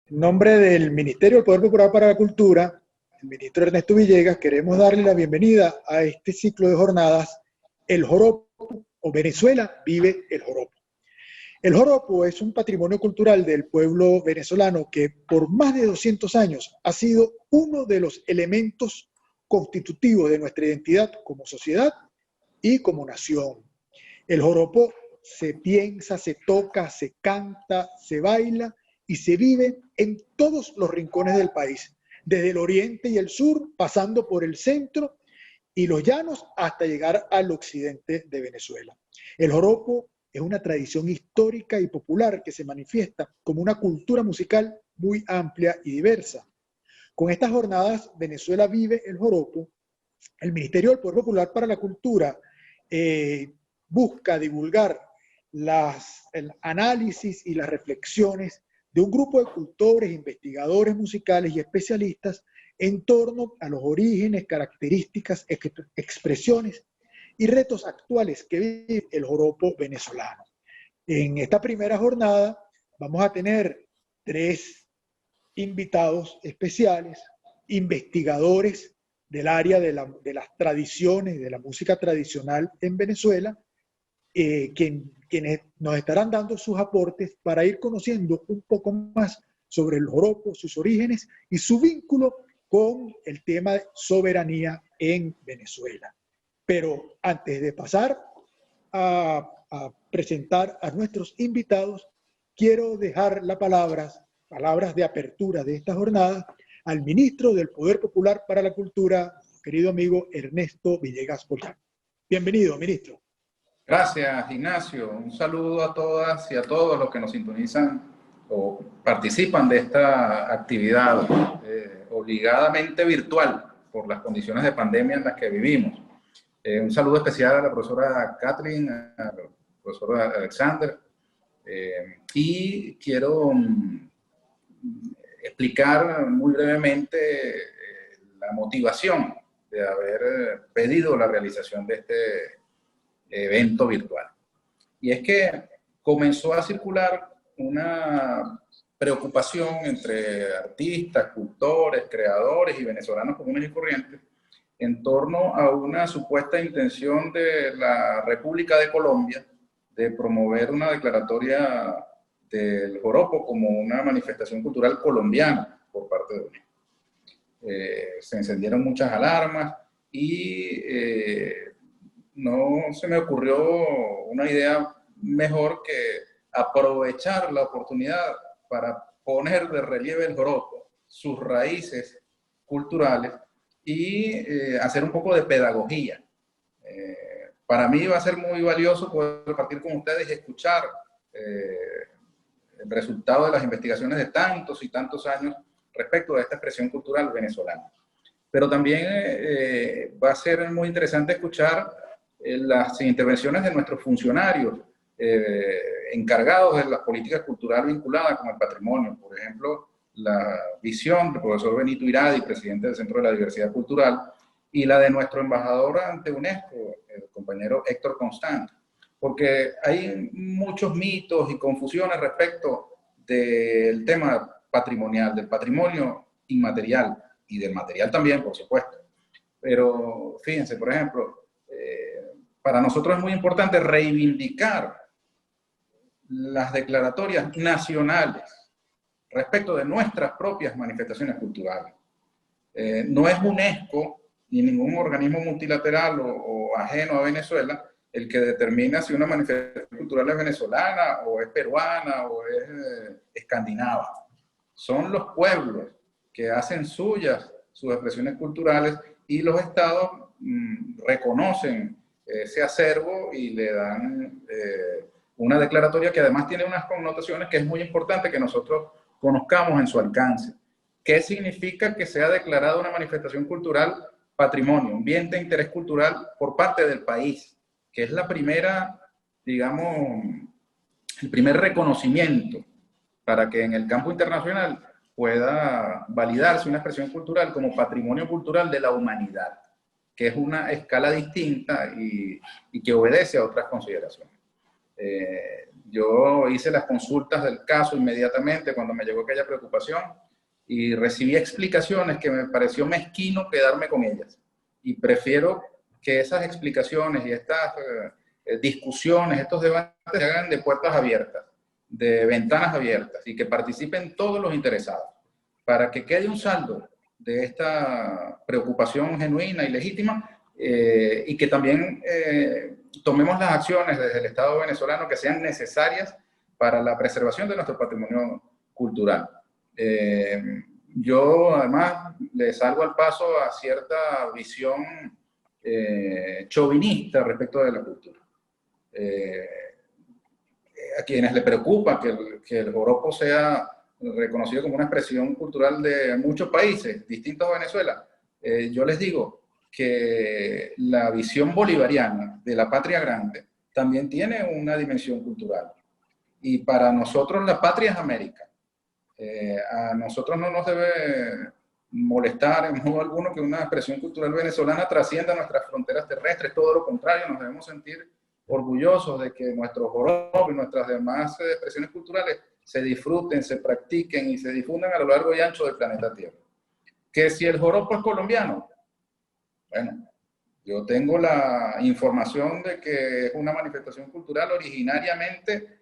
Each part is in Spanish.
En nombre del Ministerio del Poder Popular para la Cultura, el ministro Ernesto Villegas, queremos darle la bienvenida a este ciclo de jornadas, El Joropo o Venezuela vive el Joropo. El joropo es un patrimonio cultural del pueblo venezolano que por más de 200 años ha sido uno de los elementos constitutivos de nuestra identidad como sociedad y como nación. El joropo se piensa, se toca, se canta, se baila y se vive en todos los rincones del país, desde el oriente y el sur, pasando por el centro y los llanos hasta llegar al occidente de Venezuela. El joropo es una tradición histórica y popular que se manifiesta como una cultura musical muy amplia y diversa. Con estas jornadas, Venezuela vive el joropo. El Ministerio del Poder Popular para la Cultura busca divulgar el análisis y las reflexiones de un grupo de cultores, investigadores musicales y especialistas en torno a los orígenes, características, expresiones y retos actuales que vive el joropo venezolano. En esta primera jornada vamos a tener 3 invitados especiales, investigadores del área de las tradiciones, de la música tradicional en Venezuela, quienes nos estarán dando sus aportes para ir conociendo un poco más sobre el joropo, sus orígenes y su vínculo con el tema de soberanía en Venezuela. Pero antes de pasar a presentar a nuestros invitados, quiero dejar las palabras de apertura de esta jornada al ministro del Poder Popular para la Cultura, querido amigo Ernesto Villegas Pollán. Bienvenido, ministro. Gracias, Ignacio. Un saludo a todas y a todos los que nos sintonizan o participan de esta actividad obligadamente virtual por las condiciones de pandemia en las que vivimos. Un saludo especial a la profesora Catherine, al profesor Alexander, y quiero explicar muy brevemente la motivación de haber pedido la realización de este evento virtual. Y es que comenzó a circular una preocupación entre artistas, cultores, creadores y venezolanos comunes y corrientes en torno a una supuesta intención de la República de Colombia de promover una declaratoria del joropo como una manifestación cultural colombiana por parte de UNESCO. Se encendieron muchas alarmas y no se me ocurrió una idea mejor que aprovechar la oportunidad para poner de relieve el joropo, sus raíces culturales y hacer un poco de pedagogía. Para mí va a ser muy valioso poder compartir con ustedes y escuchar el resultado de las investigaciones de tantos y tantos años respecto a esta expresión cultural venezolana. Pero también va a ser muy interesante escuchar las intervenciones de nuestros funcionarios encargados de las políticas culturales vinculadas con el patrimonio. Por ejemplo, la visión del profesor Benito Iradi, presidente del Centro de la Diversidad Cultural, y la de nuestro embajador ante UNESCO, el compañero Héctor Constant, porque hay muchos mitos y confusiones respecto del tema patrimonial, del patrimonio inmaterial y del material también, por supuesto. Pero fíjense, por ejemplo, para nosotros es muy importante reivindicar las declaratorias nacionales respecto de nuestras propias manifestaciones culturales. No es UNESCO ni ningún organismo multilateral o ajeno a Venezuela el que determina si una manifestación cultural es venezolana o es peruana o es escandinava. Son los pueblos que hacen suyas sus expresiones culturales y los estados reconocen ese acervo y le dan una declaratoria que además tiene unas connotaciones que es muy importante que nosotros conozcamos en su alcance. ¿Qué significa que sea declarada una manifestación cultural patrimonio, un bien de interés cultural por parte del país? Que es la primera, digamos, el primer reconocimiento para que en el campo internacional pueda validarse una expresión cultural como patrimonio cultural de la humanidad, que es una escala distinta y que obedece a otras consideraciones. Yo hice las consultas del caso inmediatamente cuando me llegó aquella preocupación y recibí explicaciones que me pareció mezquino quedarme con ellas. Y prefiero que esas explicaciones y estas discusiones, estos debates se hagan de puertas abiertas, de ventanas abiertas, y que participen todos los interesados, para que quede un saldo de esta preocupación genuina y legítima, y que también tomemos las acciones desde el Estado venezolano que sean necesarias para la preservación de nuestro patrimonio cultural. Yo además le salgo al paso a cierta visión chauvinista respecto de la cultura. A quienes le preocupa que el joropo sea reconocido como una expresión cultural de muchos países distintos a Venezuela, yo les digo que la visión bolivariana de la patria grande también tiene una dimensión cultural. Y para nosotros la patria es América. A nosotros no nos debe molestar en modo alguno que una expresión cultural venezolana trascienda nuestras fronteras terrestres, todo lo contrario, nos debemos sentir orgullosos de que nuestros joropo y nuestras demás expresiones culturales se disfruten, se practiquen y se difundan a lo largo y ancho del planeta Tierra. Que si el joropo es colombiano, bueno, yo tengo la información de que es una manifestación cultural originariamente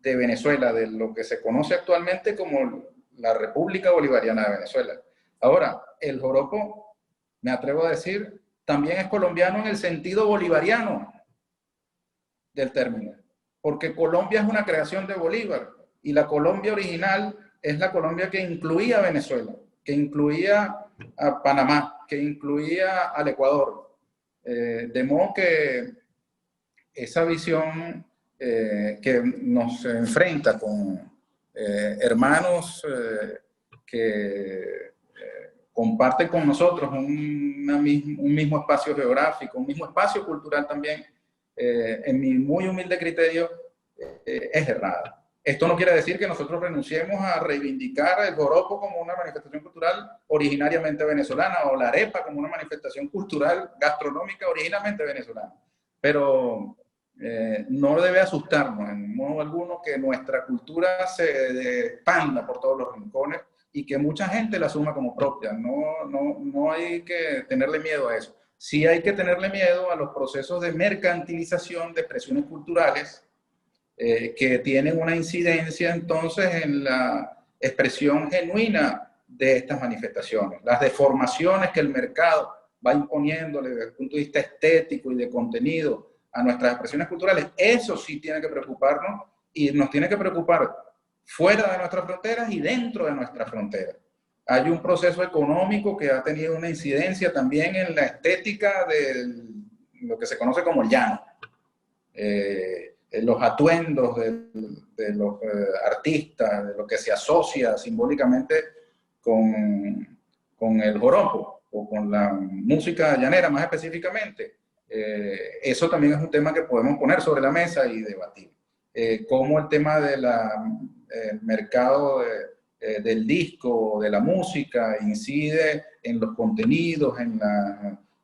de Venezuela, de lo que se conoce actualmente como la República Bolivariana de Venezuela. Ahora, el joropo, me atrevo a decir, también es colombiano en el sentido bolivariano del término, porque Colombia es una creación de Bolívar, y la Colombia original es la Colombia que incluía a Venezuela, que incluía a Panamá, que incluía al Ecuador. De modo que esa visión que nos enfrenta con hermanos que comparten con nosotros un mismo espacio geográfico, un mismo espacio cultural también, en mi muy humilde criterio, es errada. Esto no quiere decir que nosotros renunciemos a reivindicar el joropo como una manifestación cultural originariamente venezolana, o la arepa como una manifestación cultural gastronómica originalmente venezolana. Pero no debe asustarnos en modo alguno que nuestra cultura se expanda por todos los rincones y que mucha gente la asuma como propia. No hay que tenerle miedo a eso. Sí hay que tenerle miedo a los procesos de mercantilización de expresiones culturales que tienen una incidencia entonces en la expresión genuina de estas manifestaciones. Las deformaciones que el mercado va imponiéndole desde el punto de vista estético y de contenido a nuestras expresiones culturales, eso sí tiene que preocuparnos, y nos tiene que preocupar fuera de nuestras fronteras y dentro de nuestras fronteras. Hay un proceso económico que ha tenido una incidencia también en la estética de lo que se conoce como el llano. Los atuendos de los artistas, de lo que se asocia simbólicamente con el joropo o con la música llanera más específicamente. Eso también es un tema que podemos poner sobre la mesa y debatir. Cómo el tema del mercado del disco, de la música, incide en los contenidos, en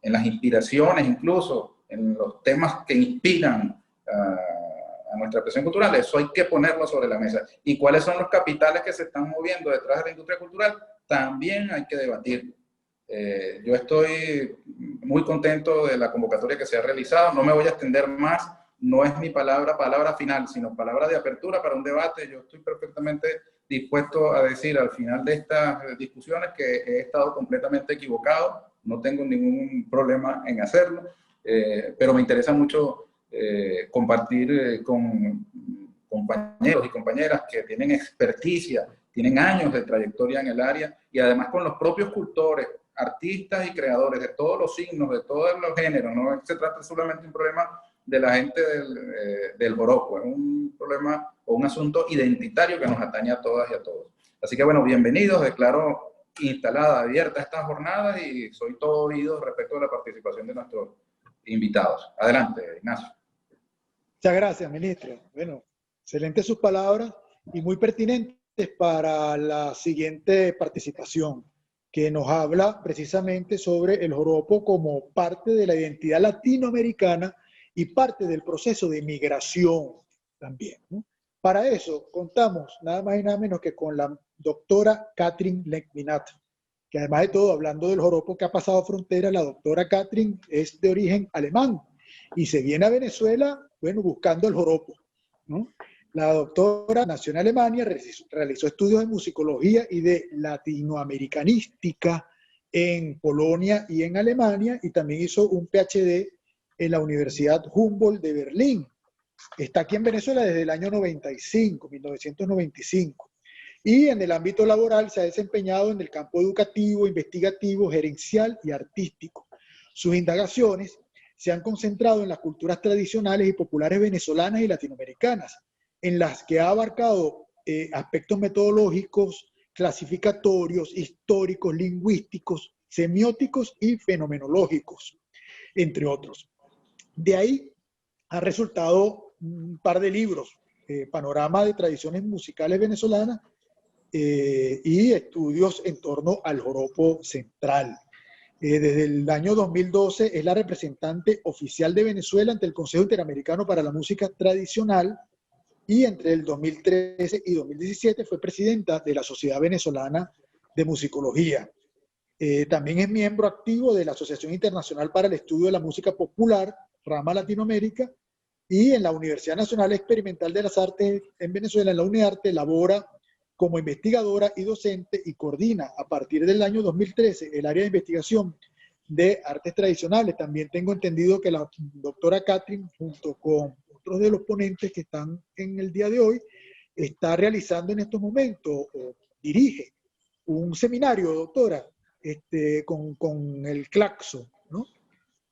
las inspiraciones, incluso en los temas que inspiran a nuestra expresión cultural. Eso hay que ponerlo sobre la mesa. ¿Y cuáles son los capitales que se están moviendo detrás de la industria cultural? También hay que debatirlo. Yo estoy muy contento de la convocatoria que se ha realizado. No me voy a extender más. No es mi palabra final, sino palabra de apertura para un debate. Yo estoy perfectamente dispuesto a decir al final de estas discusiones que he estado completamente equivocado. No tengo ningún problema en hacerlo, pero me interesa mucho compartir con compañeros y compañeras que tienen experticia, tienen años de trayectoria en el área, y además con los propios cultores, artistas y creadores de todos los signos, de todos los géneros. No se trata solamente de un problema de la gente del joropo, es un problema o un asunto identitario que nos atañe a todas y a todos. Así que bueno, bienvenidos, declaro instalada, abierta esta jornada, y soy todo oídos respecto a la participación de nuestros invitados. Adelante, Ignacio. Muchas gracias, ministro. Bueno, excelentes sus palabras y muy pertinentes para la siguiente participación, que nos habla precisamente sobre el joropo como parte de la identidad latinoamericana y parte del proceso de migración también, ¿no? Para eso contamos nada más y nada menos que con la doctora Katrin Leckminath, que además de todo, hablando del joropo que ha pasado frontera, la doctora Katrin es de origen alemán y se viene a Venezuela, bueno, buscando el joropo, ¿no? La doctora nació en Alemania, realizó estudios de musicología y de latinoamericanística en Polonia y en Alemania, y también hizo un PhD en la Universidad Humboldt de Berlín. Está aquí en Venezuela desde el año 1995. Y en el ámbito laboral se ha desempeñado en el campo educativo, investigativo, gerencial y artístico. Sus indagaciones se han concentrado en las culturas tradicionales y populares venezolanas y latinoamericanas, en las que ha abarcado aspectos metodológicos, clasificatorios, históricos, lingüísticos, semióticos y fenomenológicos, entre otros. De ahí ha resultado un par de libros, Panorama de Tradiciones Musicales Venezolanas y estudios en torno al joropo central. Desde el año 2012 es la representante oficial de Venezuela ante el Consejo Interamericano para la Música Tradicional, y entre el 2013 y 2017 fue presidenta de la Sociedad Venezolana de Musicología. También es miembro activo de la Asociación Internacional para el Estudio de la Música Popular, rama Latinoamérica, y en la Universidad Nacional Experimental de las Artes en Venezuela, en la UNEARTE, labora como investigadora y docente y coordina a partir del año 2013 el área de investigación de artes tradicionales. También tengo entendido que la doctora Katrin, junto con otros de los ponentes que están en el día de hoy, está realizando en estos momentos, o dirige, un seminario, doctora, con el Claxo, ¿no?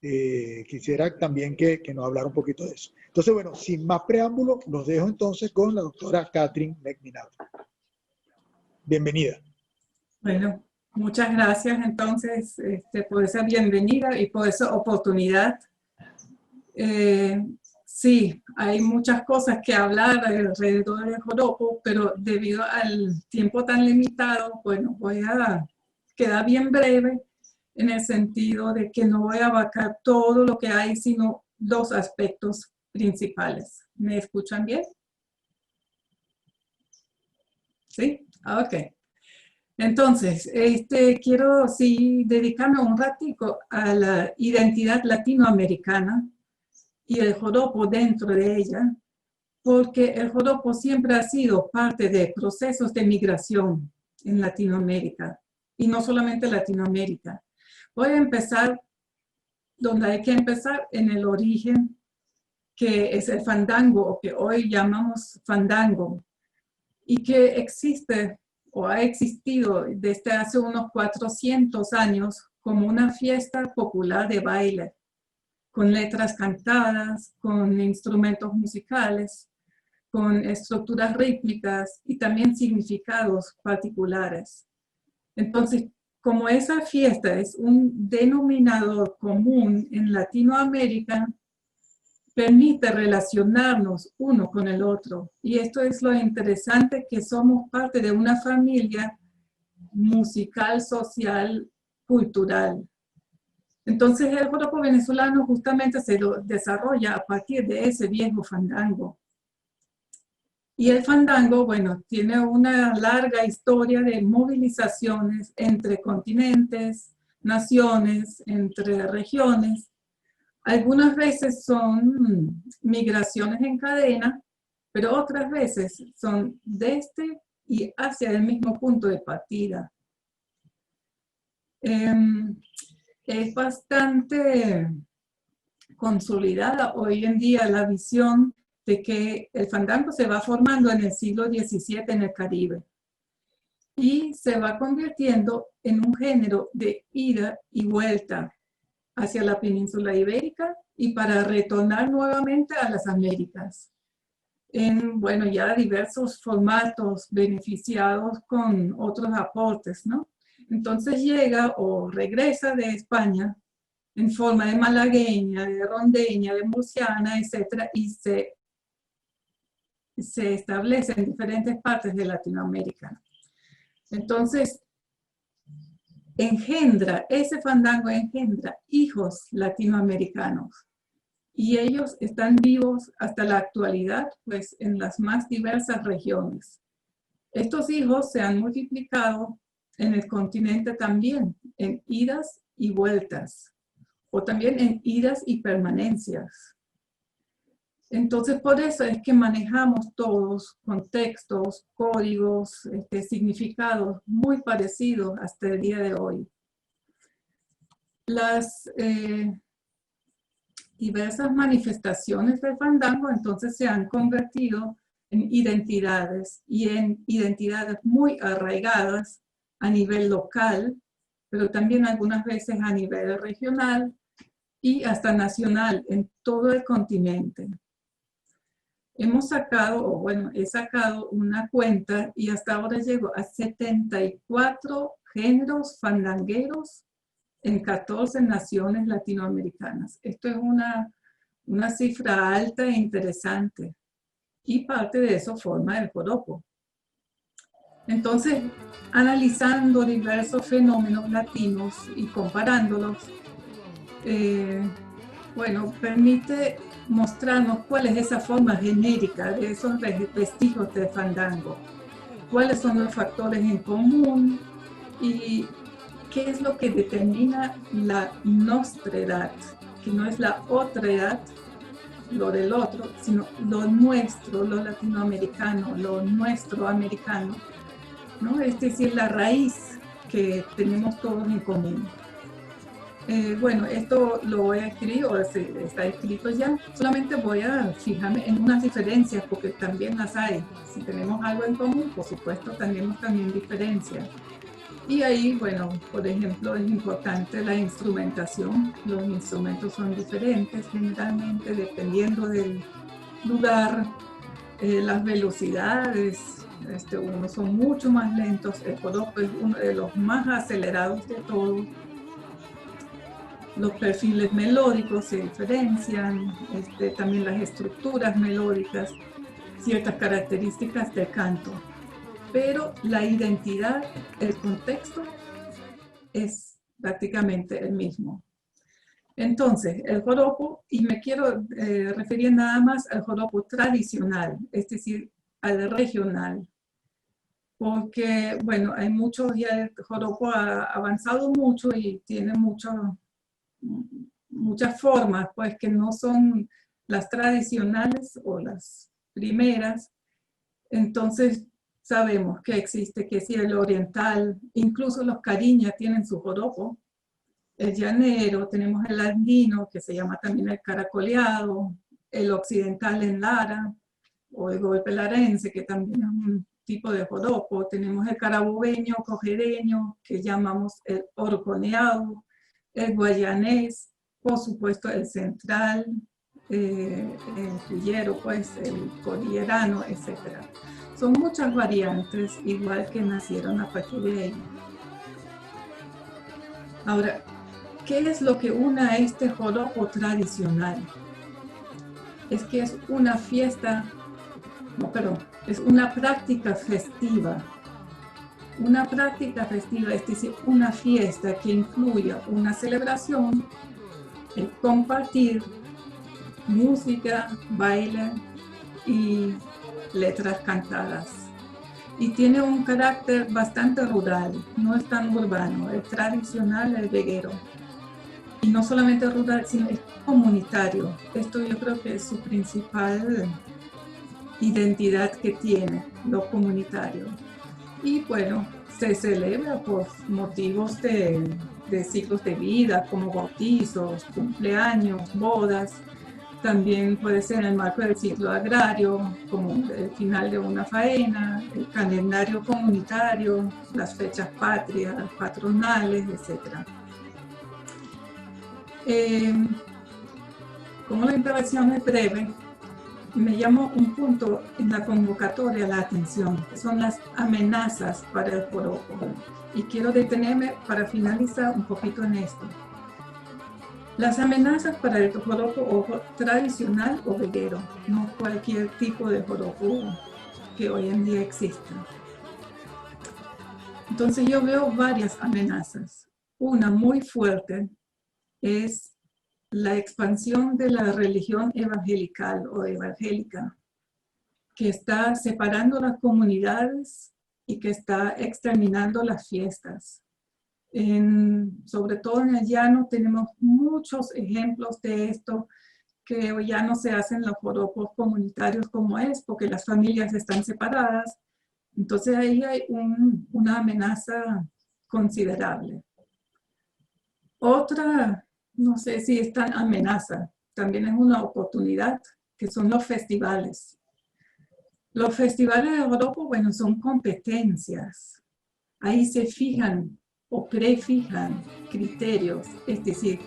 Quisiera también que nos hablara un poquito de eso. Entonces, bueno, sin más preámbulo, los dejo entonces con la doctora Katrin Leckminath. Bienvenida. Bueno, muchas gracias entonces por esa bienvenida y por esa oportunidad. Sí, hay muchas cosas que hablar alrededor del joropo, pero debido al tiempo tan limitado, bueno, voy a quedar bien breve en el sentido de que no voy a abarcar todo lo que hay, sino dos aspectos principales. ¿Me escuchan bien? ¿Sí? Ok. Entonces, quiero sí dedicarme un ratico a la identidad latinoamericana y el joropo dentro de ella, porque el joropo siempre ha sido parte de procesos de migración en Latinoamérica, y no solamente Latinoamérica. Voy a empezar donde hay que empezar, en el origen, que es el fandango, o que hoy llamamos fandango, y que existe o ha existido desde hace unos 400 años como una fiesta popular de baile, con letras cantadas, con instrumentos musicales, con estructuras rítmicas y también significados particulares. Entonces, como esa fiesta es un denominador común en Latinoamérica, permite relacionarnos uno con el otro. Y esto es lo interesante, que somos parte de una familia musical, social, cultural. Entonces el joropo venezolano justamente se desarrolla a partir de ese viejo fandango. Y el fandango, bueno, tiene una larga historia de movilizaciones entre continentes, naciones, entre regiones. Algunas veces son migraciones en cadena, pero otras veces son desde y hacia el mismo punto de partida. Es bastante consolidada hoy en día la visión de que el fandango se va formando en el siglo XVII en el Caribe y se va convirtiendo en un género de ida y vuelta hacia la península ibérica y para retornar nuevamente a las Américas, en, bueno, ya diversos formatos beneficiados con otros aportes, ¿no? Entonces llega o regresa de España en forma de malagueña, de rondeña, de murciana, etc. Y se establece en diferentes partes de Latinoamérica. Entonces, ese fandango engendra hijos latinoamericanos. y ellos están vivos hasta la actualidad, pues en las más diversas regiones. Estos hijos se han multiplicado en el continente también, en idas y vueltas, o también en idas y permanencias. Entonces, por eso es que manejamos todos contextos, códigos, significados muy parecidos hasta el día de hoy. Las diversas manifestaciones del fandango entonces se han convertido en identidades y en identidades muy arraigadas a nivel local, pero también algunas veces a nivel regional y hasta nacional en todo el continente. Hemos sacado, o bueno, he sacado una cuenta y hasta ahora llego a 74 géneros fandangueros en 14 naciones latinoamericanas. Esto es una cifra alta e interesante. Y parte de eso forma el joropo. Entonces, analizando diversos fenómenos latinos y comparándolos, bueno, permite mostrarnos cuál es esa forma genérica de esos vestigios del fandango, cuáles son los factores en común y qué es lo que determina la nostra edad, que no es la otra edad, lo del otro, sino lo nuestro, lo latinoamericano, lo nuestro americano, ¿no? Es decir, la raíz que tenemos todos en común. Bueno, esto lo he escrito, está escrito ya. Solamente voy a fijarme en unas diferencias porque también las hay. Si tenemos algo en común, por supuesto, tenemos también diferencias. Y ahí, bueno, por ejemplo, es importante la instrumentación. Los instrumentos son diferentes generalmente dependiendo del lugar, las velocidades. Unos son mucho más lentos. El joropo es uno de los más acelerados de todos. Los perfiles melódicos se diferencian, también las estructuras melódicas, ciertas características del canto. Pero la identidad, el contexto es prácticamente el mismo. Entonces, el joropo, y me quiero referir nada más al joropo tradicional, es decir, al regional. Porque, bueno, hay muchos, ya el joropo ha avanzado mucho y tiene muchas formas, pues que no son las tradicionales o las primeras. Entonces sabemos que existe, que si el oriental, incluso los cariñas tienen su joropo, el llanero, tenemos el andino que se llama también el caracoleado, el occidental en Lara o el golpe larense que también es un tipo de joropo, tenemos el carabobeño, cojereño que llamamos el orconeado, el guayanés, por supuesto el central, el cuyero, pues el cordillerano, etc. Son muchas variantes, igual que nacieron a partir de ahí. Ahora, ¿qué es lo que une a este joropo tradicional? Es que es una fiesta, es una práctica festiva. Una práctica festiva, es decir, una fiesta que incluya una celebración, el compartir, música, baile y letras cantadas. Y tiene un carácter bastante rural, no es tan urbano, es tradicional, el veguero. Y no solamente rural, sino es comunitario. Esto yo creo que es su principal identidad que tiene, lo comunitario. Y bueno, se celebra por motivos de ciclos de vida, como bautizos, cumpleaños, bodas. También puede ser en el marco del ciclo agrario, como el final de una faena, el calendario comunitario, las fechas patrias, patronales, etc. Como la intervención es breve, me llamo un punto en la convocatoria la atención, que son las amenazas para el joropo. Y quiero detenerme para finalizar un poquito en esto. Las amenazas para el joropo tradicional o veguero, no cualquier tipo de joropo que hoy en día exista. Entonces yo veo varias amenazas. Una muy fuerte es la expansión de la religión evangelical o evangélica, que está separando las comunidades y que está exterminando las fiestas. Sobre todo en el llano tenemos muchos ejemplos de esto, que ya no se hacen los joropos comunitarios como es, porque las familias están separadas. Entonces ahí hay una amenaza considerable. Otra, no sé si es tan amenaza, también es una oportunidad, que son los festivales. Los festivales de joropo, bueno, son competencias. Ahí se fijan o prefijan criterios, es decir,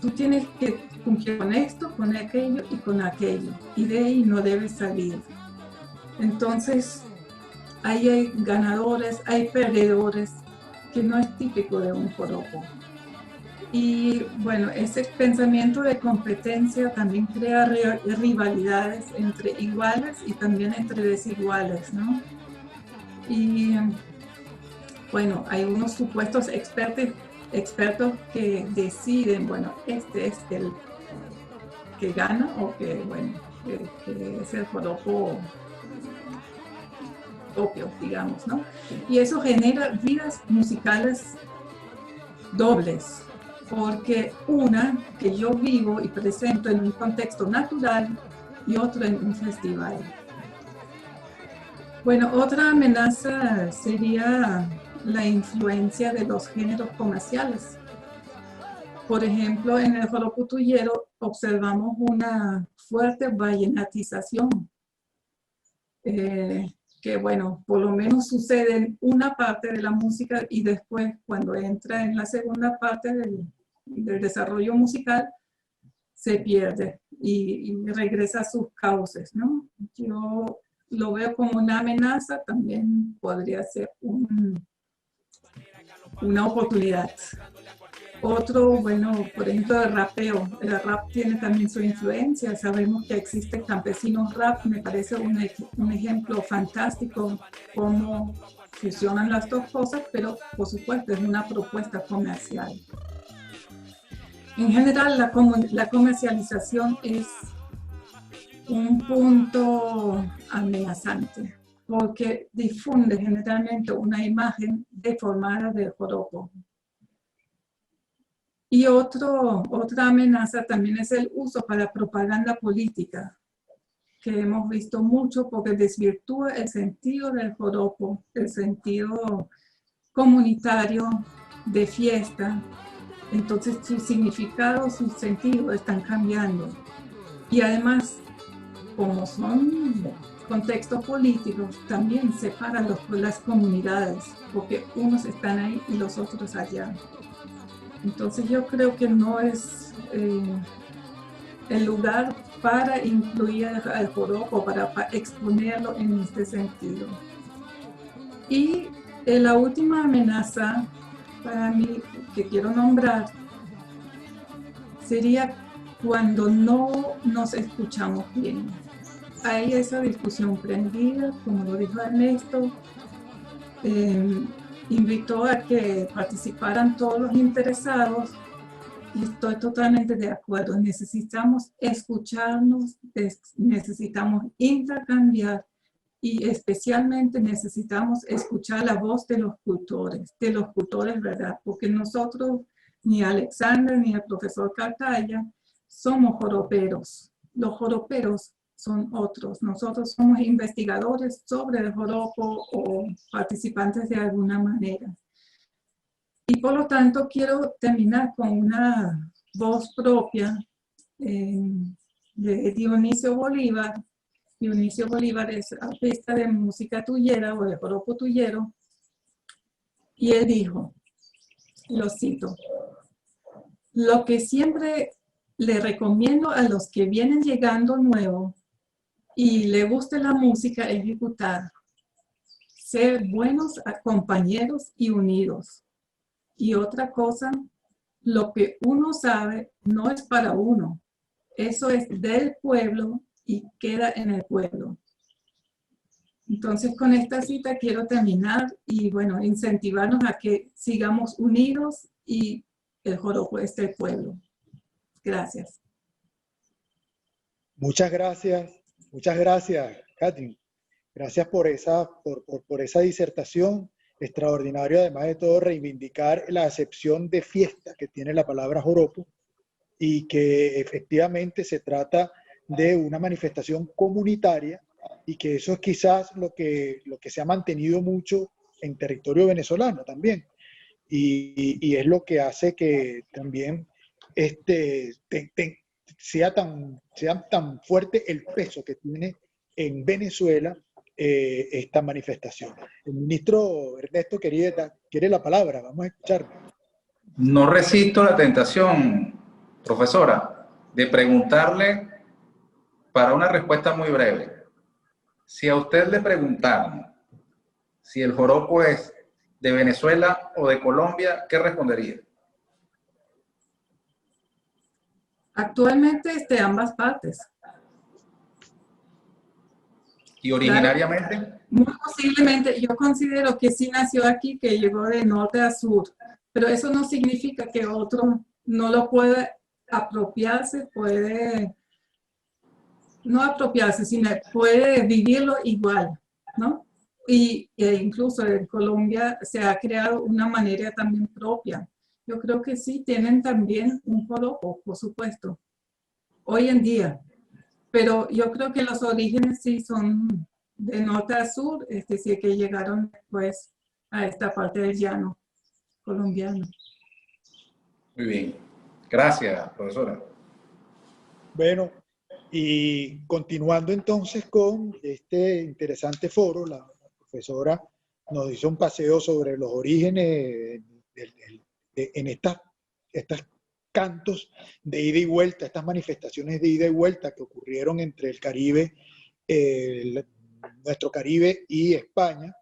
tú tienes que cumplir con esto, con aquello y con aquello, y de ahí no debes salir. Entonces, ahí hay ganadores, hay perdedores, que no es típico de un joropo. Y bueno, ese pensamiento de competencia también crea rivalidades entre iguales y también entre desiguales, ¿no? Y bueno, hay unos supuestos expertos que deciden, bueno, este es el que gana o que, bueno, que es el joropo propio, digamos, ¿no? Y eso genera vidas musicales dobles, porque una que yo vivo y presento en un contexto natural y otro en un festival. Bueno, otra amenaza sería la influencia de los géneros comerciales. Por ejemplo, en el joropo tuyero observamos una fuerte vallenatización, que bueno, por lo menos sucede en una parte de la música y después cuando entra en la segunda parte del desarrollo musical se pierde y regresa a sus cauces, ¿no? Yo lo veo como una amenaza, también podría ser una oportunidad. Otro, bueno, por ejemplo, el rapeo. El rap tiene también su influencia. Sabemos que existe campesinos rap. Me parece un ejemplo fantástico cómo fusionan las dos cosas, pero por supuesto es una propuesta comercial. En general, la comercialización es un punto amenazante, porque difunde generalmente una imagen deformada del joropo. Y otra amenaza también es el uso para propaganda política, que hemos visto mucho porque desvirtúa el sentido del joropo, el sentido comunitario de fiesta. Entonces su significado, su sentido están cambiando. Y además, como son contextos políticos, también separan las comunidades, porque unos están ahí y los otros allá. Entonces yo creo que no es el lugar para incluir al joropo, para exponerlo en este sentido. Y la última amenaza para mí que quiero nombrar sería cuando no nos escuchamos bien. Hay esa discusión prendida, como lo dijo Ernesto, invitó a que participaran todos los interesados y estoy totalmente de acuerdo. Necesitamos escucharnos, necesitamos intercambiar y especialmente necesitamos escuchar la voz de los cultores, ¿verdad? Porque nosotros, ni Alexander ni el profesor Cartaya, somos joroperos. Los joroperos son otros. Nosotros somos investigadores sobre el joropo o participantes de alguna manera. Y por lo tanto quiero terminar con una voz propia de Dionisio Bolívar. Dionisio Bolívar es artista de música tuyera o de joropo tuyero. Y él dijo, lo cito, lo que siempre le recomiendo a los que vienen llegando nuevo y le guste la música ejecutar, ser buenos compañeros y unidos. Y otra cosa, lo que uno sabe no es para uno. Eso es del pueblo y queda en el pueblo. Entonces, con esta cita quiero terminar y, bueno, incentivarnos a que sigamos unidos y el joropo es del pueblo. Gracias. Muchas gracias, Catherine. Gracias por esa disertación. Extraordinario, además de todo, reivindicar la acepción de fiesta que tiene la palabra joropo y que efectivamente se trata de una manifestación comunitaria y que eso es quizás lo que se ha mantenido mucho en territorio venezolano también. Y es lo que hace que también sea tan fuerte el peso que tiene en Venezuela esta manifestación. El ministro Ernesto quiere la palabra, vamos a escucharlo. No resisto la tentación, profesora, de preguntarle para una respuesta muy breve. Si a usted le preguntaran si el joropo es de Venezuela o de Colombia, ¿qué respondería? Actualmente ambas partes. ¿Y originariamente? Claro, muy posiblemente, yo considero que sí nació aquí, que llegó de norte a sur, pero eso no significa que otro no lo puede apropiarse, no apropiarse, sino puede vivirlo igual, ¿no? E incluso en Colombia se ha creado una manera también propia. Yo creo que sí, tienen también un joropo, por supuesto, hoy en día. Pero yo creo que los orígenes sí son de norte a sur, sí que llegaron después a esta parte del llano colombiano. Muy bien. Gracias, profesora. Bueno, y continuando entonces con este interesante foro, la profesora nos hizo un paseo sobre los orígenes en estas cantos de ida y vuelta, estas manifestaciones de ida y vuelta que ocurrieron entre el Caribe, nuestro Caribe y España.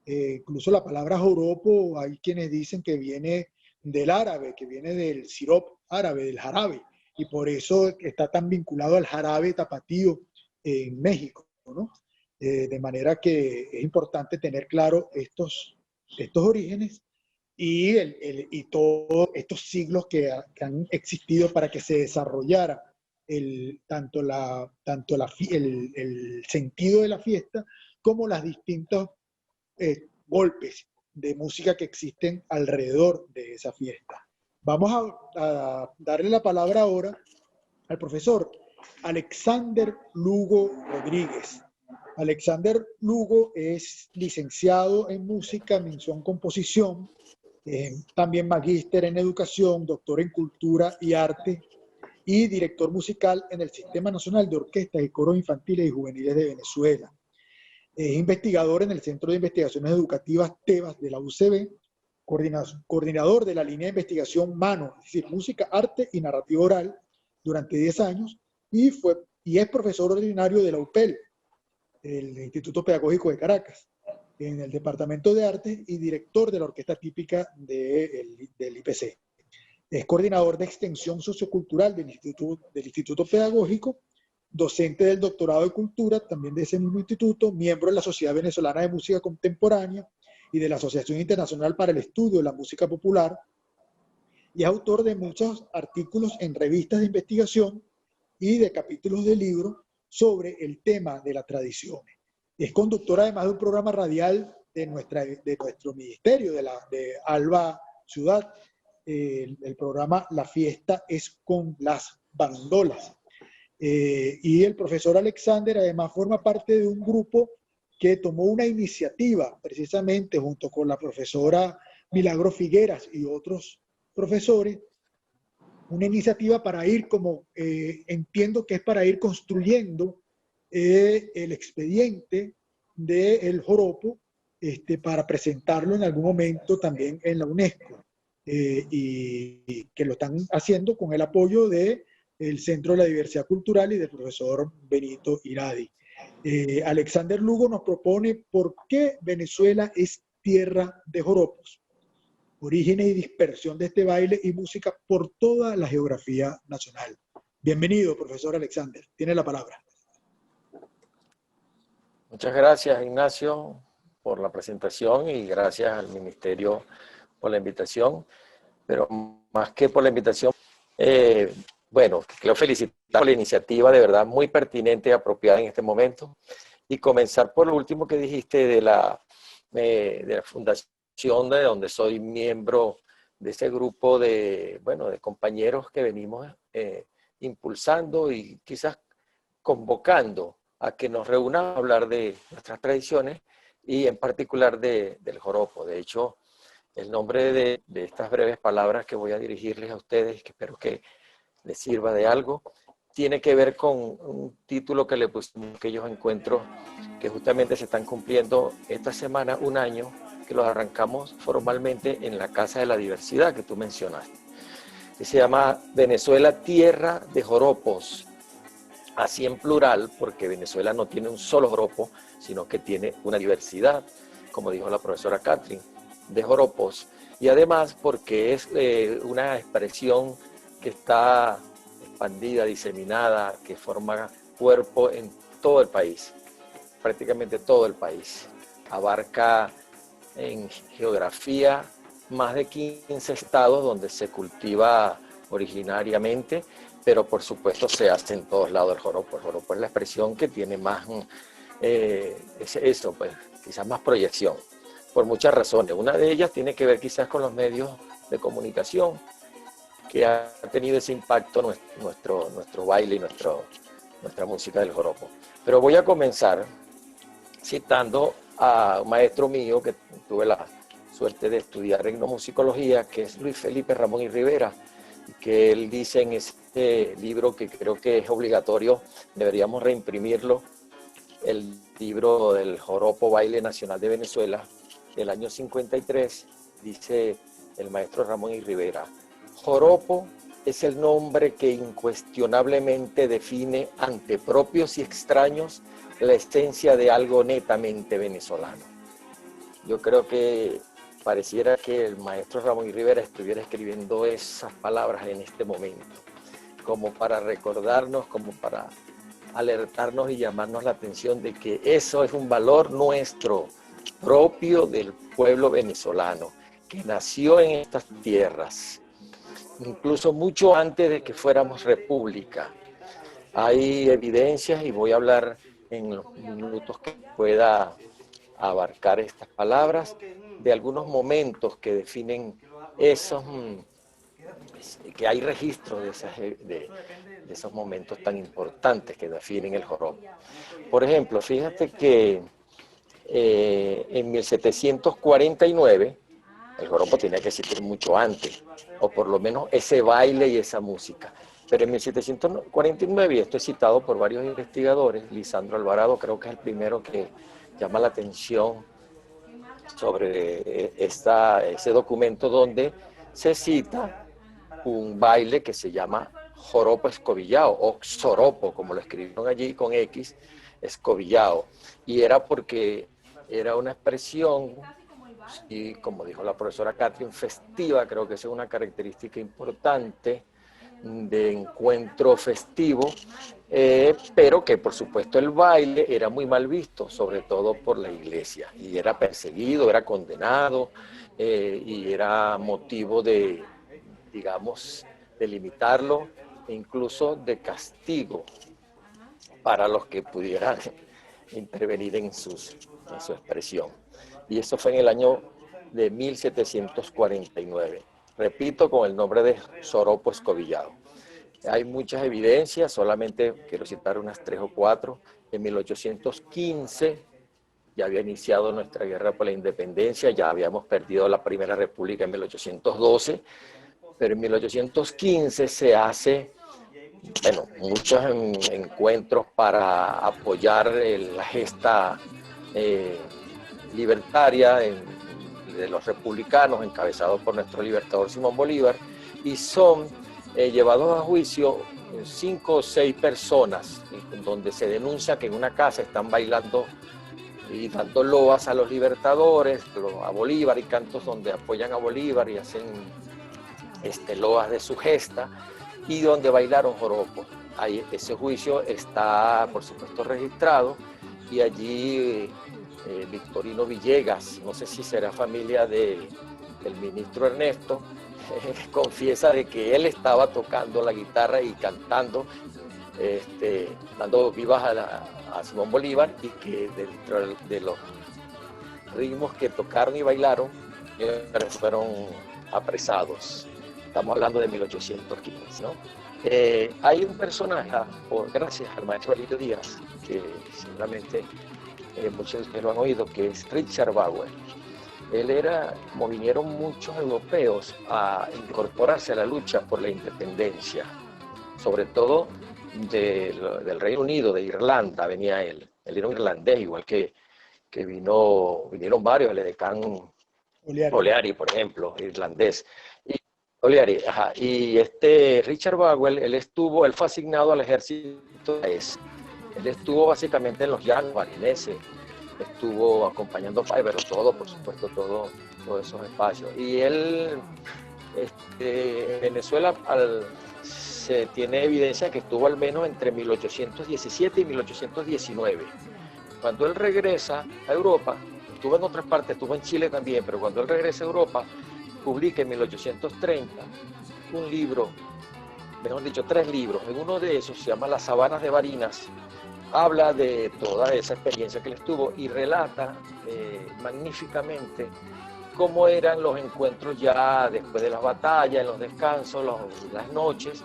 Incluso la palabra joropo, hay quienes dicen que viene del árabe, que viene del sirop árabe, del jarabe, y por eso está tan vinculado al jarabe tapatío en México, ¿no? De manera que es importante tener claro estos orígenes y todos estos siglos que han existido para que se desarrollara tanto el sentido de la fiesta como las distintas golpes de música que existen alrededor de esa fiesta. Vamos a darle la palabra ahora al profesor Alexander Lugo Rodríguez. Alexander Lugo es licenciado en música, mención composición, también magíster en educación, doctor en cultura y arte y director musical en el Sistema Nacional de Orquestas y Coros Infantiles y Juveniles de Venezuela. Es investigador en el Centro de Investigaciones Educativas TEBAS de la UCB, coordinador de la línea de investigación MANO, es decir, música, arte y narrativa oral, durante 10 años, y es profesor ordinario de la UPEL, el Instituto Pedagógico de Caracas, en el Departamento de Arte y director de la orquesta típica del IPC. Es coordinador de extensión sociocultural del Instituto Pedagógico, docente del doctorado de cultura, también de ese mismo instituto, miembro de la Sociedad Venezolana de Música Contemporánea y de la Asociación Internacional para el Estudio de la Música Popular, y es autor de muchos artículos en revistas de investigación y de capítulos de libros sobre el tema de las tradiciones. Es conductora además de un programa radial de nuestro ministerio, de Alba Ciudad, el programa La Fiesta es con las bandolas. Y el profesor Alexander además forma parte de un grupo que tomó una iniciativa precisamente junto con la profesora Milagro Figueras y otros profesores, una iniciativa para ir entiendo que es para ir construyendo el expediente del joropo para presentarlo en algún momento también en la UNESCO y que lo están haciendo con el apoyo del Centro de la Diversidad Cultural y del profesor Benito Iradi. Alexander Lugo nos propone por qué Venezuela es tierra de joropos, orígenes y dispersión de este baile y música por toda la geografía nacional. Bienvenido, profesor Alexander. Tiene la palabra. Muchas gracias, Ignacio, por la presentación y gracias al Ministerio por la invitación. Pero más que por la invitación, Bueno, quiero felicitar por la iniciativa, de verdad muy pertinente y apropiada en este momento. Y comenzar por lo último que dijiste de la fundación de donde soy miembro de ese grupo de, bueno, de compañeros que venimos impulsando y quizás convocando a que nos reunamos a hablar de nuestras tradiciones y en particular del joropo. De hecho, el nombre de estas breves palabras que voy a dirigirles a ustedes, que espero que les sirva de algo, tiene que ver con un título que le pusimos a aquellos encuentros que justamente se están cumpliendo esta semana, un año, que los arrancamos formalmente en la Casa de la Diversidad que tú mencionaste, que se llama Venezuela Tierra de Joropos, así en plural, porque Venezuela no tiene un solo joropo, sino que tiene una diversidad, como dijo la profesora Catherine, de joropos, y además porque es una expresión que está expandida, diseminada, que forma cuerpo en todo el país, prácticamente todo el país. Abarca en geografía más de 15 estados donde se cultiva originariamente, pero por supuesto se hace en todos lados el joropo. El joropo es la expresión que tiene más, pues, quizás más proyección, por muchas razones. Una de ellas tiene que ver quizás con los medios de comunicación, que ha tenido ese impacto nuestro baile y nuestra música del joropo. Pero voy a comenzar citando a un maestro mío que tuve la suerte de estudiar etnomusicología, que es Luis Felipe Ramón y Rivera, que él dice en este libro que creo que es obligatorio, deberíamos reimprimirlo, el libro del Joropo Baile Nacional de Venezuela, del año 53, dice el maestro Ramón y Rivera: joropo es el nombre que incuestionablemente define ante propios y extraños la esencia de algo netamente venezolano. Yo creo que pareciera que el maestro Ramón y Rivera estuviera escribiendo esas palabras en este momento, como para recordarnos, como para alertarnos y llamarnos la atención de que eso es un valor nuestro, propio del pueblo venezolano, que nació en estas tierras, incluso mucho antes de que fuéramos república. Hay evidencias, y voy a hablar en los minutos que pueda abarcar estas palabras, de algunos momentos que definen esos, que hay registros de esos momentos tan importantes que definen el joropo. Por ejemplo, fíjate que en 1749, el joropo tenía que existir mucho antes, o por lo menos ese baile y esa música. Pero en 1749, y esto es citado por varios investigadores, Lisandro Alvarado creo que es el primero que llama la atención sobre ese documento donde se cita un baile que se llama joropo escobillado, o xoropo, como lo escribieron allí con X, escobillado. Y era porque era una expresión, y como dijo la profesora Catherine, festiva. Creo que esa es una característica importante de encuentro festivo, pero que por supuesto el baile era muy mal visto, sobre todo por la iglesia, y era perseguido, era condenado, y era motivo de, digamos, de limitarlo e incluso de castigo para los que pudieran intervenir en su expresión. Y eso fue en el año de 1749. Repito, con el nombre de joropo escobillado. Hay muchas evidencias, solamente quiero citar unas 3 o 4. En 1815 ya había iniciado nuestra guerra por la independencia, ya habíamos perdido la Primera República en 1812, pero en 1815 se hace, bueno, muchos encuentros para apoyar la gesta libertaria de los republicanos, encabezados por nuestro libertador Simón Bolívar, y son llevados a juicio 5 o 6 personas, donde se denuncia que en una casa están bailando y dando loas a los libertadores, a Bolívar, y cantos donde apoyan a Bolívar y hacen loas de su gesta, y donde bailaron joropo. Ahí, ese juicio está, por supuesto, registrado, y allí Victorino Villegas, no sé si será familia del ministro Ernesto, confiesa de que él estaba tocando la guitarra y cantando, dando vivas a Simón Bolívar, y que dentro de los ritmos que tocaron y bailaron fueron apresados. Estamos hablando de 1815, ¿no? Hay un personaje, gracias al maestro Alirio Díaz, que seguramente muchos de ustedes lo han oído, que es Richard Bagwell. Él era, como vinieron muchos europeos a incorporarse a la lucha por la independencia, sobre todo del Reino Unido, de Irlanda venía él. Él era un irlandés, igual que vinieron varios, el edecán O'Leary, por ejemplo, irlandés. O'Leary, ajá. Y Richard Bagwell, él fue asignado al ejército. Él estuvo básicamente en los llanos marineses, estuvo acompañando a Fibero, por supuesto, todos esos espacios. Y él, en Venezuela, se tiene evidencia que estuvo al menos entre 1817 y 1819. Cuando él regresa a Europa, estuvo en otras partes, estuvo en Chile también, pero cuando él regresa a Europa, publica en 1830 un libro, mejor dicho, 3 libros. En uno de esos se llama Las Sabanas de Barinas. Habla de toda esa experiencia que él estuvo y relata magníficamente cómo eran los encuentros ya después de las batallas, en los descansos, las noches,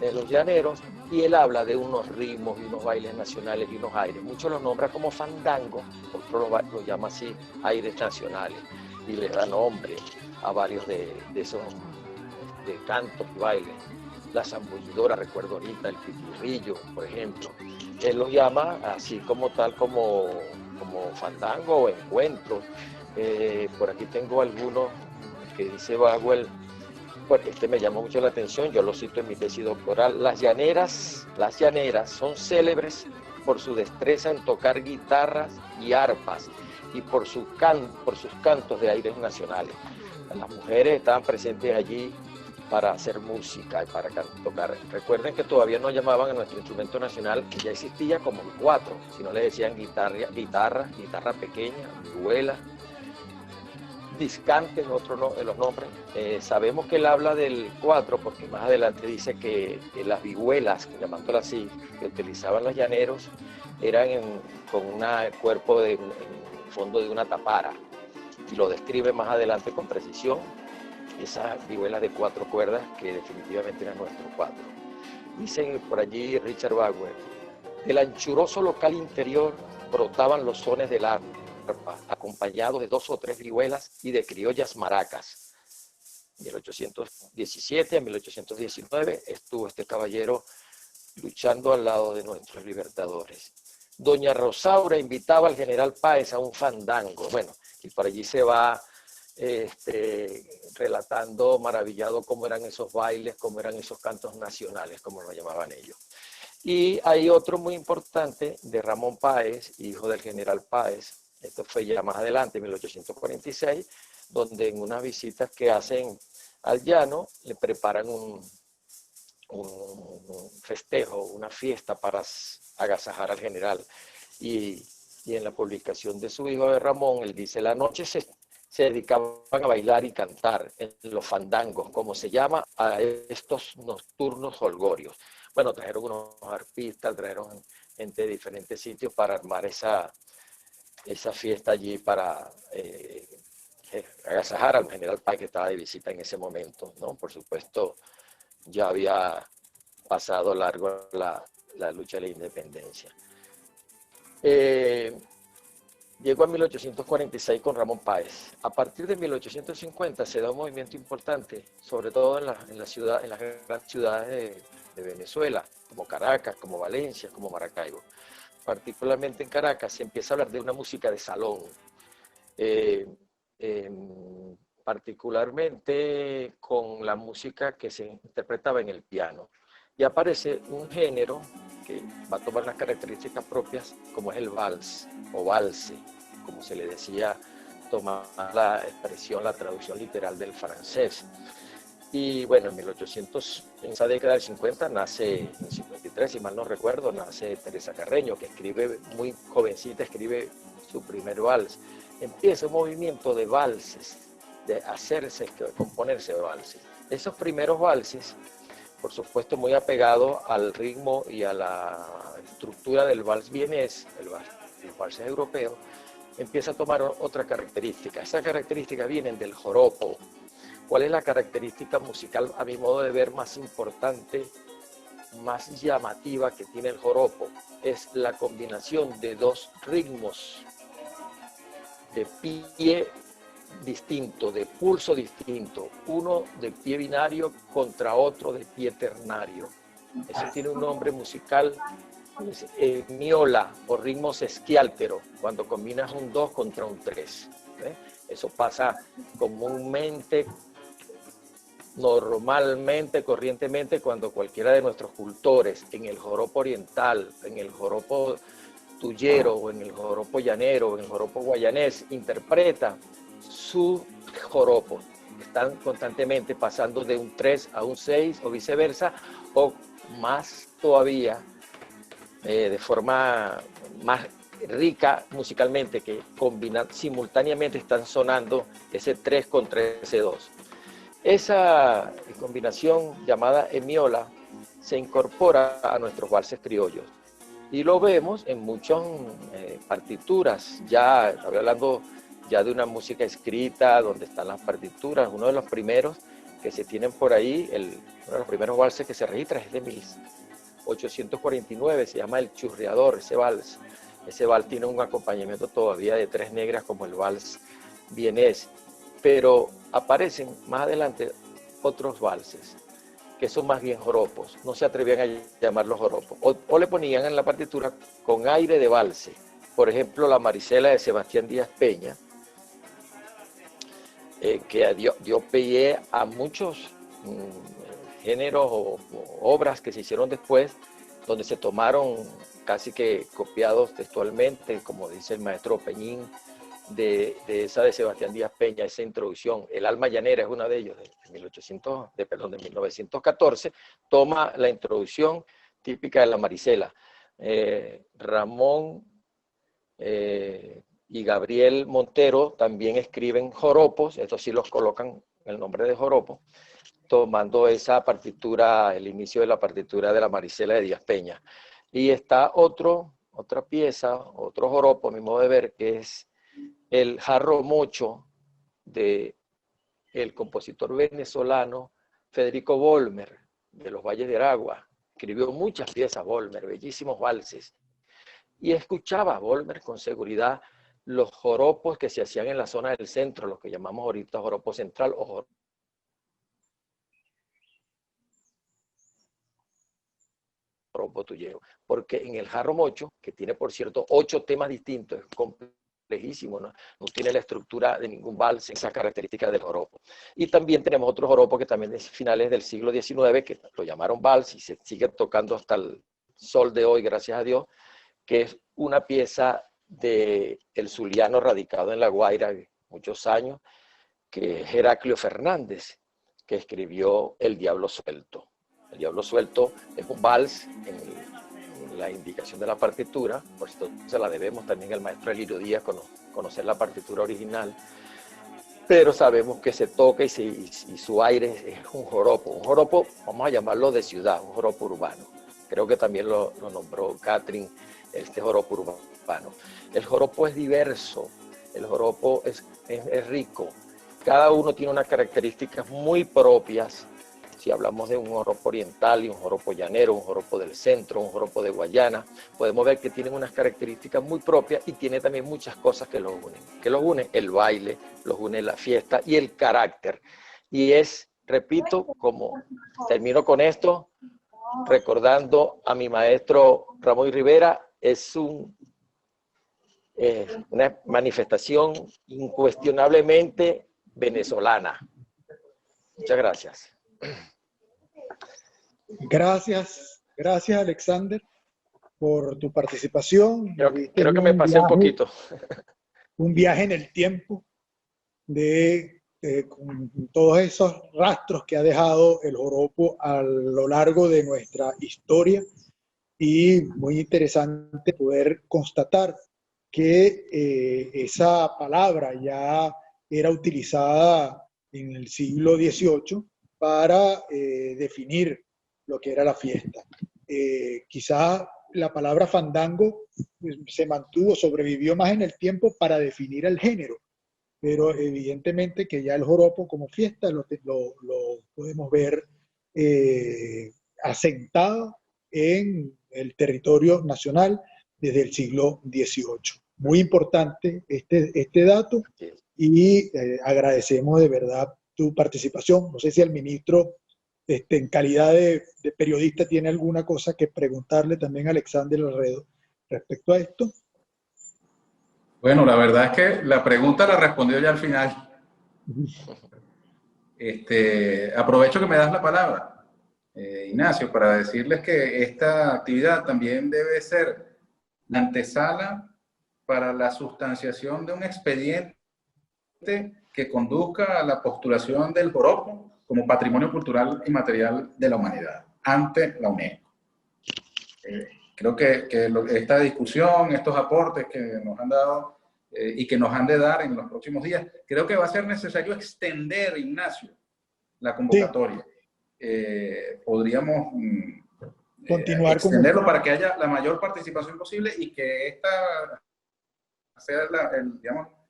en los llaneros, y él habla de unos ritmos y unos bailes nacionales y unos aires. Muchos los nombra como fandango, otros lo llama así aires nacionales, y le da nombre a varios de esos cantos y bailes. La zambullidora, recuerdo ahorita, el pitirrillo, por ejemplo. Él los llama así como fandango o encuentro. Por aquí tengo algunos que dice Bagwell, bueno, me llamó mucho la atención, yo lo cito en mi tesis doctoral. Las llaneras son célebres por su destreza en tocar guitarras y arpas y por sus cantos de aires nacionales. Las mujeres estaban presentes allí para hacer música y para tocar. Recuerden que todavía no llamaban a nuestro instrumento nacional, que ya existía, como el cuatro, sino le decían guitarra pequeña, vihuela, discantes, otros de los nombres. Sabemos que él habla del cuatro porque más adelante dice que las vihuelas, llamándolo así, que utilizaban los llaneros, eran con un cuerpo en fondo de una tapara, y lo describe más adelante con precisión, esas vihuelas de 4 cuerdas que definitivamente eran nuestros 4. Dicen por allí Richard Bagwell, del anchuroso local interior brotaban los sones del arpa, acompañados de 2 o 3 vihuelas y de criollas maracas. 1817 a 1819 estuvo este caballero luchando al lado de nuestros libertadores. Doña Rosaura invitaba al general Páez a un fandango. Bueno, y por allí se va relatando maravillado cómo eran esos bailes, cómo eran esos cantos nacionales, como lo llamaban ellos. Y hay otro muy importante de Ramón Páez, hijo del general Páez. Esto fue ya más adelante, en 1846, donde en unas visitas que hacen al llano le preparan un festejo, una fiesta para agasajar al general. Y en la publicación de su hijo de Ramón, él dice, la noche se dedicaban a bailar y cantar en los fandangos, como se llama a estos nocturnos holgorios. Bueno, trajeron unos arpistas, trajeron gente de diferentes sitios para armar esa fiesta allí para agasajar al general Páez, que estaba de visita en ese momento, ¿no? Por supuesto, ya había pasado largo la lucha de la independencia. Llegó en 1846 con Ramón Páez. A partir de 1850 se da un movimiento importante, sobre todo en las grandes ciudades de Venezuela, como Caracas, como Valencia, como Maracaibo. Particularmente en Caracas se empieza a hablar de una música de salón, particularmente con la música que se interpretaba en el piano. Y aparece un género que va a tomar las características propias, como es el vals o valse, como se le decía, tomar la expresión, la traducción literal del francés. Y bueno, en esa década del 50 nace, en 53, si mal no recuerdo, nace Teresa Carreño, que escribe, muy jovencita, escribe su primer vals. Empieza un movimiento de valses, de componerse de valses. Esos primeros valses, por supuesto muy apegados al ritmo y a la estructura del vals vienés, los valses europeos, empieza a tomar otra característica. Esas características vienen del joropo. ¿Cuál es la característica musical, a mi modo de ver, más importante, más llamativa que tiene el joropo? Es la combinación de dos ritmos de pie distinto, de pulso distinto, uno de pie binario contra otro de pie ternario. Eso tiene un nombre musical, es miola o ritmo sesquiáltero, cuando combinas un 2 contra un 3. Eso pasa comúnmente, normalmente, corrientemente, cuando cualquiera de nuestros cultores en el joropo oriental, en el joropo tuyero, o en el joropo llanero, o en el joropo guayanés, interpreta su joropo. Están constantemente pasando de un 3 a un 6 o viceversa, o más todavía, de forma más rica musicalmente, que simultáneamente están sonando ese 3 contra ese 2. Esa combinación llamada emiola se incorpora a nuestros valses criollos y lo vemos en muchas partituras. Ya estoy hablando ya de una música escrita donde están las partituras. Uno de los primeros que se tienen por ahí, uno de los primeros valses que se registra es de 1849, se llama El Churriador, ese vals. Ese vals tiene un acompañamiento todavía de tres negras como el vals vienés, pero aparecen más adelante otros valses que son más bien joropos, no se atrevían a llamarlos joropos, o le ponían en la partitura con aire de valse. Por ejemplo, la Marisela de Sebastián Díaz Peña, que dio pie a muchos géneros o obras que se hicieron después, donde se tomaron casi que copiados textualmente, como dice el maestro Peñín, de esa de Sebastián Díaz Peña, esa introducción. El alma llanera es una de ellos, de 1914, toma la introducción típica de la Marisela. Ramón y Gabriel Montero también escriben joropos, estos sí los colocan el nombre de joropo, tomando esa partitura, el inicio de la partitura de la Marisela de Díaz Peña. Y está otra pieza, otro joropo, a mi modo de ver, que es el jarro mocho de el compositor venezolano Federico Volmer, de los Valles de Aragua. Escribió muchas piezas Volmer, bellísimos valses. Y escuchaba Volmer con seguridad los joropos que se hacían en la zona del centro, los que llamamos ahorita joropo central o joropo tuyero. Porque en el jarro mocho, que tiene por cierto 8 temas distintos, es complejísimo, ¿no? No tiene la estructura de ningún vals, esa característica del joropo. Y también tenemos otro joropo que también es finales del siglo XIX, que lo llamaron vals y se sigue tocando hasta el sol de hoy, gracias a Dios, que es una pieza de el zuliano radicado en La Guaira muchos años, que es Heraclio Fernández, que escribió El Diablo Suelto. El Diablo Suelto es un vals en la indicación de la partitura, por esto se la debemos también al maestro Elirio Díaz conocer la partitura original, pero sabemos que se toca y su aire es un joropo, vamos a llamarlo de ciudad, un joropo urbano. Creo que también lo nombró Catherine, este joropo urbano. El joropo es diverso, el joropo es rico, cada uno tiene unas características muy propias. Si hablamos de un joropo oriental y un joropo llanero, un joropo del centro, un joropo de Guayana, podemos ver que tienen unas características muy propias y tiene también muchas cosas que los unen. ¿Qué los une? El baile, los une la fiesta y el carácter. Y es, repito, como termino con esto, recordando a mi maestro Ramón Rivera, es una manifestación incuestionablemente venezolana. Muchas gracias. Gracias Alexander por tu participación. Creo que me pasé un poquito. Un viaje en el tiempo con todos esos rastros que ha dejado el joropo a lo largo de nuestra historia, y muy interesante poder constatar que esa palabra ya era utilizada en el siglo XVIII para definir lo que era la fiesta. Quizá la palabra fandango se mantuvo, sobrevivió más en el tiempo para definir el género, pero evidentemente que ya el joropo como fiesta lo podemos ver asentado en el territorio nacional desde el siglo XVIII. Muy importante este dato y agradecemos de verdad tu participación. No sé si el ministro, en calidad de periodista, tiene alguna cosa que preguntarle también a Alexander Alredo respecto a esto. Bueno, la verdad es que la pregunta la respondió ya al final. Aprovecho que me das la palabra, Ignacio, para decirles que esta actividad también debe ser la antesala para la sustanciación de un expediente que conduzca a la postulación del joropo como patrimonio cultural inmaterial de la humanidad ante la UNESCO. Creo que esta discusión, estos aportes que nos han dado y que nos han de dar en los próximos días, creo que va a ser necesario extender, Ignacio, la convocatoria. Sí. Podríamos continuar extenderlo para que haya la mayor participación posible y que esta sea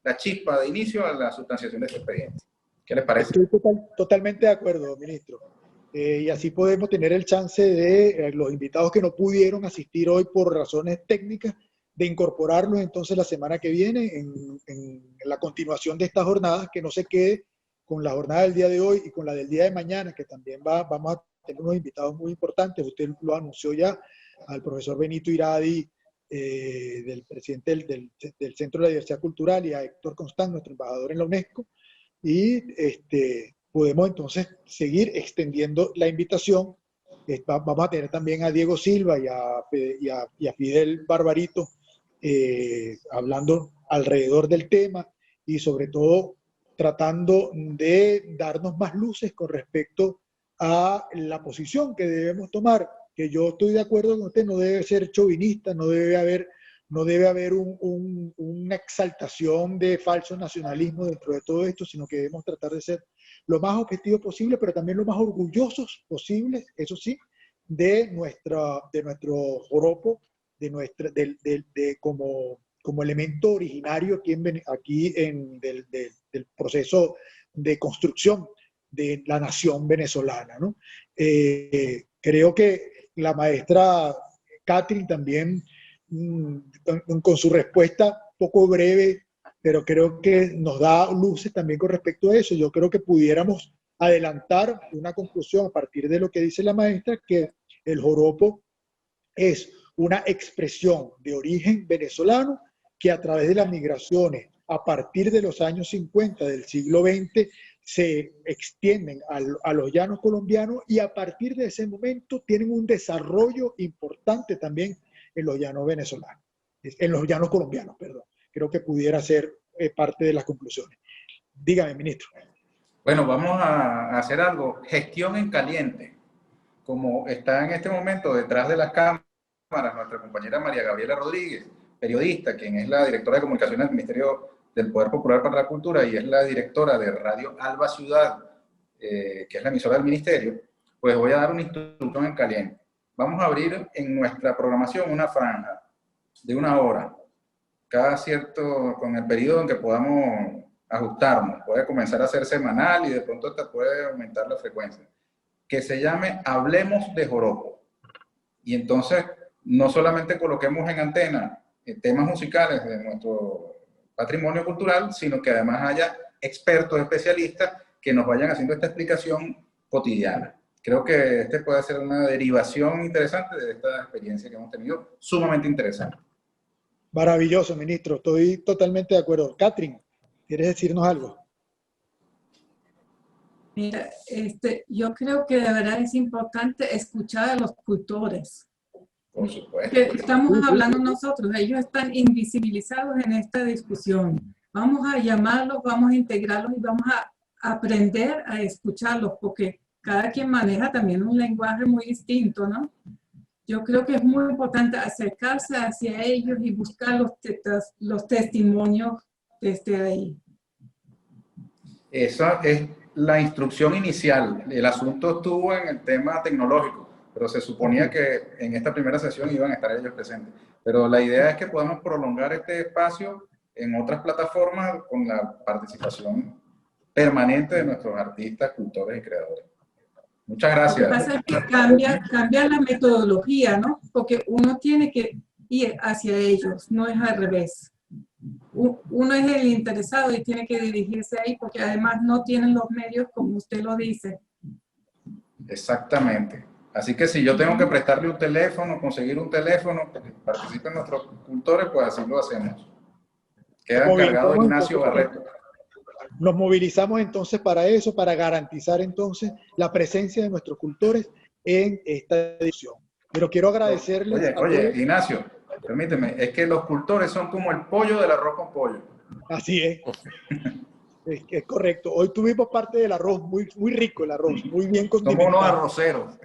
la chispa de inicio a la sustanciación de este expediente. ¿Qué les parece? Estoy totalmente de acuerdo, ministro. Y así podemos tener el chance de los invitados que no pudieron asistir hoy por razones técnicas, de incorporarlos entonces la semana que viene en la continuación de estas jornadas, que no se quede con la jornada del día de hoy y con la del día de mañana, que también vamos a tener unos invitados muy importantes. Usted lo anunció ya, al profesor Benito Iradi, del presidente del Centro de la Diversidad Cultural, y a Héctor Constant, nuestro embajador en la UNESCO, y podemos entonces seguir extendiendo la invitación. Vamos a tener también a Diego Silva y a Fidel Barbarito hablando alrededor del tema y sobre todo tratando de darnos más luces con respecto a la posición que debemos tomar, que yo estoy de acuerdo con usted, no debe ser chauvinista, no debe haber una exaltación de falso nacionalismo dentro de todo esto, sino que debemos tratar de ser lo más objetivo posible, pero también lo más orgullosos posibles, eso sí, de nuestro joropo, como elemento originario aquí del proceso de construcción de la nación venezolana, ¿no? Creo que la maestra Catherine también, con su respuesta poco breve, pero creo que nos da luces también con respecto a eso. Yo creo que pudiéramos adelantar una conclusión a partir de lo que dice la maestra, que el joropo es una expresión de origen venezolano que a través de las migraciones a partir de los años 50 del siglo XX se extienden a los llanos colombianos, y a partir de ese momento tienen un desarrollo importante también en los llanos venezolanos, en los llanos colombianos, perdón. Creo que pudiera ser parte de las conclusiones. Dígame, ministro. Bueno, vamos a hacer algo. Gestión en caliente. Como está en este momento detrás de las cámaras nuestra compañera María Gabriela Rodríguez, periodista, quien es la directora de comunicaciones del Ministerio del Poder Popular para la Cultura y es la directora de Radio Alba Ciudad, que es la emisora del Ministerio, pues voy a dar una instrucción en caliente. Vamos a abrir en nuestra programación una franja de 1 hora, cada cierto, con el periodo en que podamos ajustarnos. Puede comenzar a ser semanal y de pronto hasta puede aumentar la frecuencia, que se llame Hablemos de Joropo. Y entonces no solamente coloquemos en antena temas musicales de nuestro patrimonio cultural, sino que además haya expertos, especialistas que nos vayan haciendo esta explicación cotidiana. Creo que puede ser una derivación interesante de esta experiencia que hemos tenido, sumamente interesante. Maravilloso, ministro. Estoy totalmente de acuerdo. Catherine, ¿quieres decirnos algo? Mira, yo creo que de verdad es importante escuchar a los cultores. Por supuesto. Que estamos hablando nosotros, ellos están invisibilizados en esta discusión. Vamos a llamarlos, vamos a integrarlos y vamos a aprender a escucharlos, porque cada quien maneja también un lenguaje muy distinto, ¿no? Yo creo que es muy importante acercarse hacia ellos y buscar los testimonios desde ahí. Esa es la instrucción inicial. El asunto estuvo en el tema tecnológico, pero se suponía que en esta primera sesión iban a estar ellos presentes. Pero la idea es que podamos prolongar este espacio en otras plataformas con la participación permanente de nuestros artistas, cultores y creadores. Muchas Lo que gracias. pasa es que cambia la metodología, ¿no? Porque uno tiene que ir hacia ellos, no es al revés. Uno es el interesado y tiene que dirigirse ahí porque además no tienen los medios como usted lo dice. Exactamente. Así que si yo tengo que prestarle un teléfono, conseguir un teléfono que participen nuestros cultores, pues así lo hacemos. Queda encargado Ignacio Barreto. Nos movilizamos entonces para eso, para garantizar entonces la presencia de nuestros cultores en esta edición. Pero quiero agradecerles Oye, Ignacio, permíteme, es que los cultores son como el pollo del arroz con pollo. Así es. Es correcto. Hoy tuvimos parte del arroz, muy rico el arroz, muy bien condimentado. Somos unos arroceros.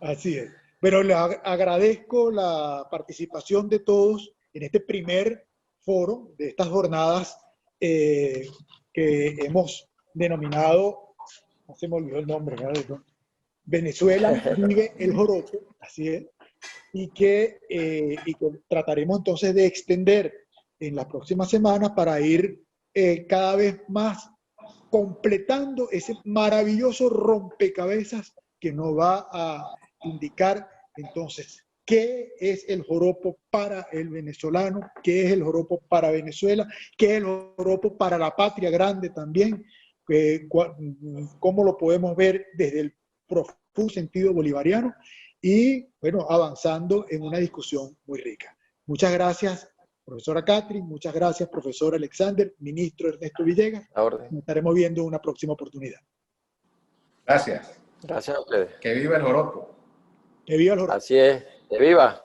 Así es. Pero le agradezco la participación de todos en este primer foro de estas jornadas que hemos denominado, no se me olvidó el nombre, ¿verdad? Venezuela vive el joropo, así es, y que trataremos entonces de extender en las próximas semanas para ir cada vez más completando ese maravilloso rompecabezas que nos va a indicar entonces qué es el joropo para el venezolano, qué es el joropo para Venezuela, qué es el joropo para la patria grande también, cómo lo podemos ver desde el profundo sentido bolivariano y, bueno, avanzando en una discusión muy rica. Muchas gracias, profesora Catherine, muchas gracias, profesor Alexander, ministro Ernesto Villegas. A orden. Nos estaremos viendo en una próxima oportunidad. Gracias. Gracias a ustedes. Que viva el joropo. Que viva el joropo. Así es. ¡Que viva!